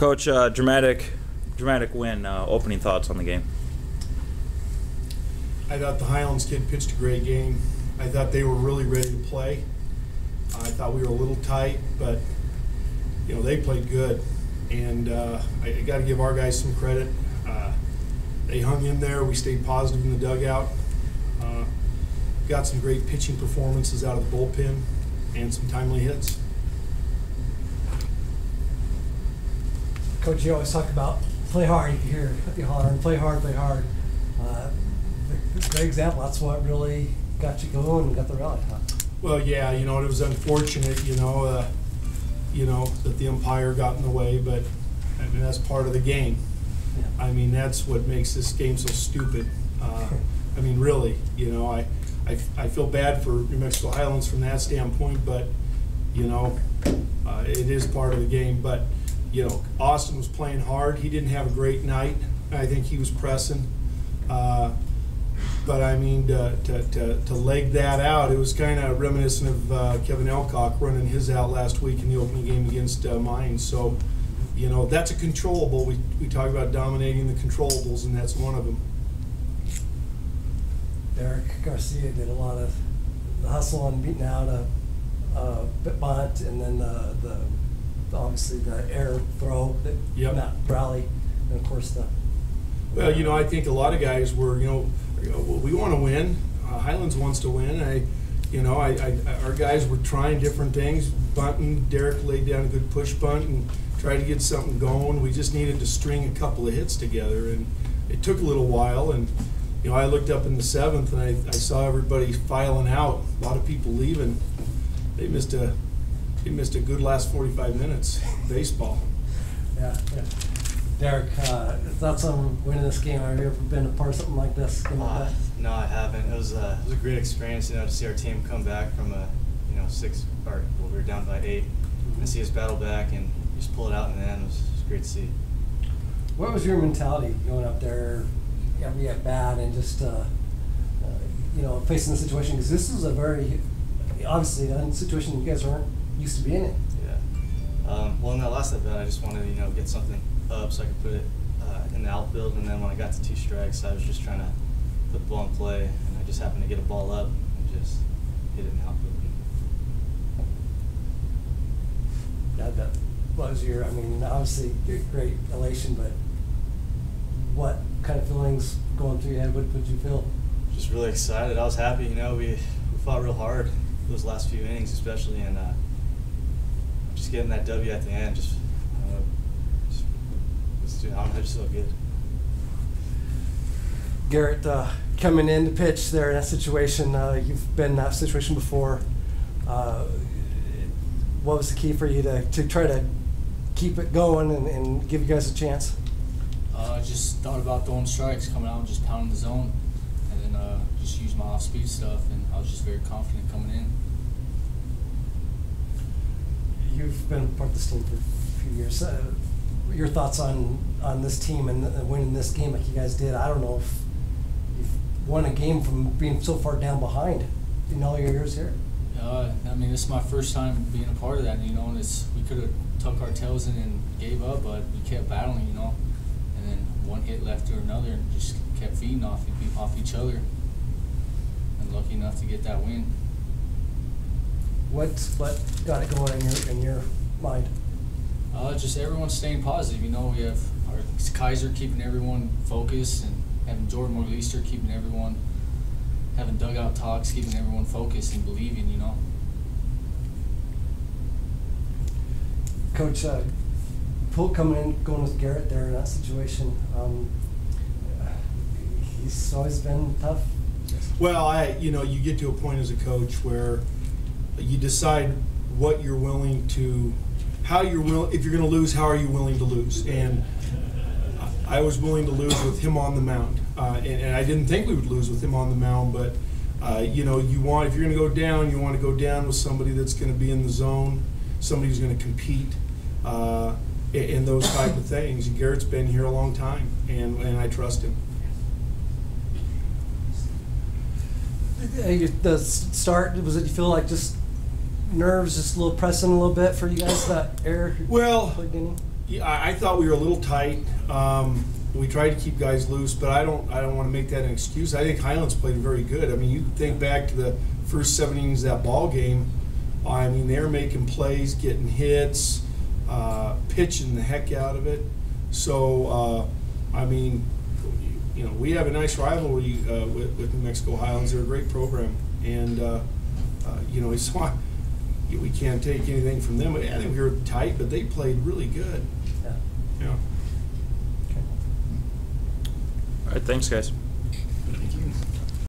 Coach, dramatic win. Opening thoughts on the game. I thought the Highlands kid pitched a great game. I thought they were really ready to play. I thought we were a little tight, but they played good. And I got to give our guys some credit. They hung in there. We stayed positive in the dugout. Got some great pitching performances out of the bullpen and some timely hits. Coach, you always talk about play hard. You hear you hollering, play hard, play hard. It's a great example. That's what really got you going and got the rally, huh? Well, yeah, it was unfortunate, that the umpire got in the way, but I mean that's part of the game. Yeah. I mean that's what makes this game so stupid. I mean, really, I feel bad for New Mexico Highlands from that standpoint, but it is part of the game. But Austin was playing hard. He didn't have a great night. I think he was pressing. But I mean, to leg that out, it was kind of reminiscent of Kevin Elcock running his out last week in the opening game against Mines. So, that's a controllable. We talk about dominating the controllables, and that's one of them. Derek Garcia did a lot of the hustle and beating out a bit bunt, and then obviously the air throw, that rally, and of course the. Well, I think a lot of guys were, we want to win. Highlands wants to win. Our guys were trying different things, bunting. Derek laid down a good push bunt and tried to get something going. We just needed to string a couple of hits together, and it took a little while. And I looked up in the seventh, and I saw everybody filing out. A lot of people leaving. They missed a good last 45 minutes of baseball. Yeah. Derek, thoughts on winning this game? Have you ever been a part of something like this? No, I haven't. It was a great experience, to see our team come back from we were down by 8, and see us battle back and just pull it out in the end. It was great to see. What was your mentality going up there, every at bat, and just facing the situation? Because this is a very obviously a situation you guys aren't used to being in. Yeah. Well, in that last at bat, I just wanted to get something up so I could put it in the outfield, and then when I got to 2 strikes, I was just trying to put the ball in play, and I just happened to get a ball up and just hit it in the outfield. Yeah, that was obviously great elation, but what kind of feelings going through your head? What did you feel? Just really excited. I was happy. We fought real hard those last few innings, especially, and just getting that W at the end. I just feel good. Garrett, coming in to pitch there in that situation, you've been in that situation before. What was the key for you to try to keep it going and give you guys a chance? Just thought about throwing strikes, coming out and just pounding the zone, and then just use my off-speed stuff, and I was just very confident coming in. You've been part of this team for a few years. Your thoughts on this team and winning this game like you guys did? I don't know if you've won a game from being so far down behind in all your years here. This is my first time being a part of that, and we could have tucked our tails in and gave up, but we kept battling, and then one hit left to another, and just kept feeding off each other, and lucky enough to get that win. What got it going in your mind? Just everyone staying positive. We have our Kaiser keeping everyone focused, and having Jordan Morleister keeping everyone, having dugout talks, keeping everyone focused and believing, Coach, coming in, going with Garrett there in that situation, he's always been tough. Well, you get to a point as a coach where you decide what you're willing to, if you're going to lose, how are you willing to lose? And I was willing to lose with him on the mound, and I didn't think we would lose with him on the mound. But if you're going to go down, you want to go down with somebody that's going to be in the zone, somebody who's going to compete, and those type of things. Garrett's been here a long time, and I trust him. The start, was it, you feel like just nerves, just a little pressing a little bit for you guys, that air? Well, Yeah, I thought we were a little tight. We tried to keep guys loose, but I don't want to make that an excuse. I think Highlands played very good. I mean, you think back to the first 7 innings of that ball game. I mean, they're making plays, getting hits, pitching the heck out of it. So, I mean, you know, we have a nice rivalry with New Mexico Highlands. They're a great program, and you know, it's why we can't take anything from them. I think we were tight, but they played really good. Yeah. Yeah. All right, thanks, guys.